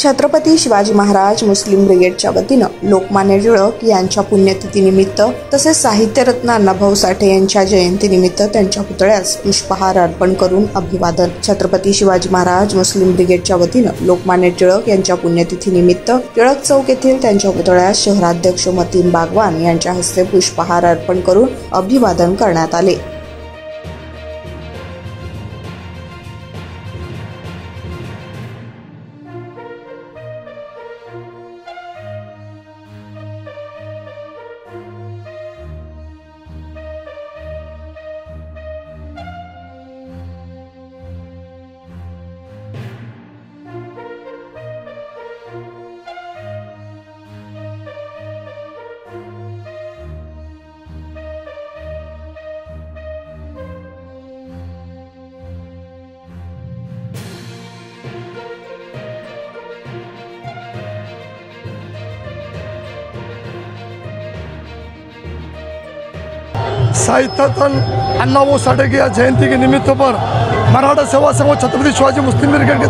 छत्रपती शिवाजी महाराज मुस्लिम ब्रिगेडच्या वतीनं लोकमान्य टिळक यांच्या पुण्यतिथीनिमित्त तसेच साहित्यरत्न अण्णाभाऊ साठे यांच्या जयंतीनिमित्त त्यांच्या पुतळ्यास पुष्पहार अर्पण करून अभिवादन। छत्रपती शिवाजी महाराज मुस्लिम ब्रिगेडच्या वतीनं लोकमान्य टिळक यांच्या पुण्यतिथीनिमित्त टिळक चौक येथील त्यांच्या पुतळ्यास शहराध्यक्ष मतीन बागवान यांच्या हस्ते पुष्पहार अर्पण करून अभिवादन करण्यात आले। साहित्यरत्न अण्णाभाऊ साठे की जयंती के निमित्त पर मराठा सेवा संघ छत्रपति शिवाजी मुस्लिम ब्रिगेड की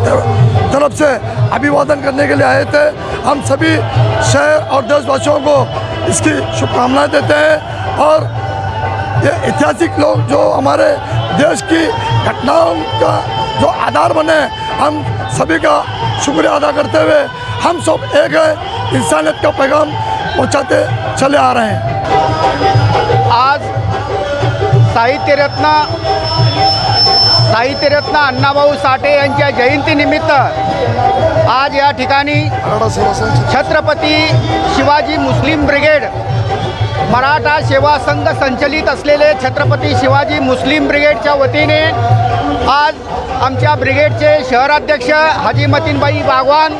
तरफ से अभिवादन करने के लिए आए थे। हम सभी शहर और देशवासियों को इसकी शुभकामनाएं देते हैं और ये ऐतिहासिक लोग जो हमारे देश की घटनाओं का जो आधार बने, हम सभी का शुक्रिया अदा करते हुए हम सब एक है, इंसानियत का पैगाम पहुंचाते चले आ रहे हैं। आज साहित्यरत्न अण्णाभाऊ साठे यांच्या जयंतीनिमित्त आज या ठिकाणी छत्रपती शिवाजी मुस्लिम ब्रिगेड मराठा सेवा संघ संचलित असलेले छत्रपती शिवाजी मुस्लिम ब्रिगेडच्या वतीने आज आमच्या ब्रिगेडचे शहराध्यक्ष हाजी मतीनबाई बागवान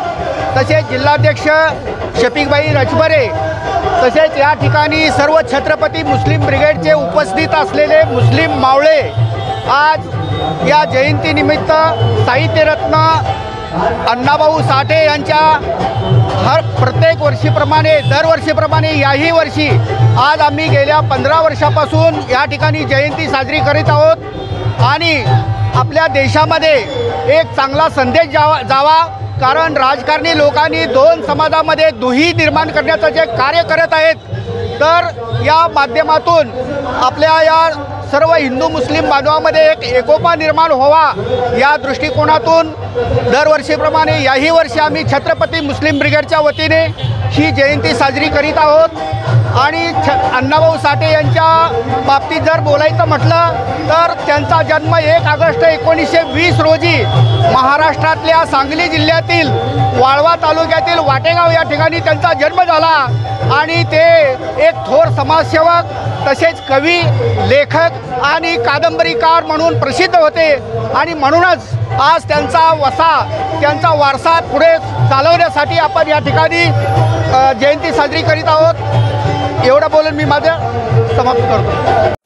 तसेच जिल्हाध्यक्ष शफीकबाई रजबरे तसेच या ठिकाणी सर्व छत्रपती मुस्लिम ब्रिगेडचे उपस्थित असलेले मुस्लिम मावळे आज या जयंतीनिमित्त साहित्यरत्न अण्णाभाऊ साठे यांच्या प्रत्येक वर्षीप्रमाणे दरवर्षीप्रमाणे याही वर्षी आज आम्ही गेल्या 15 वर्षापासून या ठिकाणी जयंती साजरी करीत आहोत आणि आपल्या देशामध्ये एक चांगला संदेश जावा कारण राजकारणी लोकांनी दोन समाजामध्ये दुही निर्माण करण्याचं जे कार्य करत आहेत तर या माध्यमातून आपल्या या सर्व हिंदू मुस्लिम बांधवांमध्ये एक एकोपा निर्माण व्हावा या दृष्टिकोनातून दरवर्षीप्रमाणे याही वर्षी आम्ही छत्रपती मुस्लिम ब्रिगेडच्या वतीने ही जयंती साजरी करीत आहोत। आणि अण्णाभाऊ साठे यांच्या बाबतीत जर बोलायचं म्हटलं तर त्यांचा जन्म 1 ऑगस्ट 1920 रोजी महाराष्ट्रातल्या सांगली जिल्ह्यातील वाळवा तालुक्यातील वाटेगाव या ठिकाणी त्यांचा जन्म झाला आणि ते एक थोर समाजसेवक तसेच कवी, लेखक आणि कादंबरीकार म्हणून प्रसिद्ध होते आणि म्हणूनच आज त्यांचा वारसा पुढे चालवण्यासाठी आपण या ठिकाणी जयंती साजरी करीत आहोत। एवढं बोलून मी माझं समाप्त करतो।